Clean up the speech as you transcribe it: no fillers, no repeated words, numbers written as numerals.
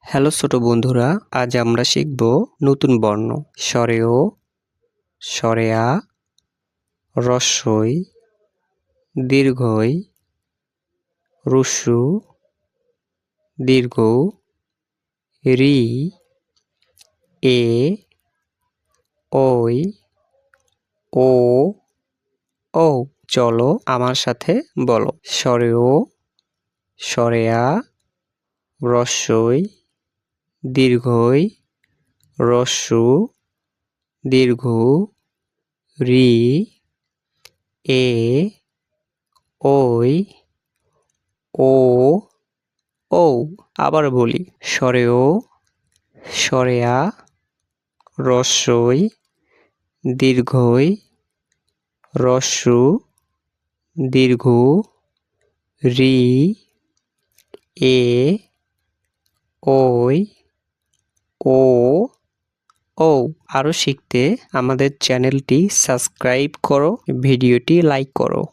Hello ছোট বন্ধুরা, আজ আমরা শিখব নতুন বর্ণ স্বরে ও, স্বরে আ, রস্বই, দীর্ঘই, রস্যু, দীর্ঘ, রি, এ, ওই, ও, ও। চলো আমার সাথে বলো। স্বরে ও, স্বরে আ, রস্বই, দীর্ঘই, রস্যু, দীর্ঘ, রি, এ, ওই, ও, ও। আবার বলি, স্বরে ও, স্বরে আ, রস্বই, দীর্ঘই, রস্যু, দীর্ঘ, রি, এ, ওই, ও, ও। আরও শিখতে আমাদের চ্যানেলটি সাবস্ক্রাইব করো, ভিডিওটি লাইক করো।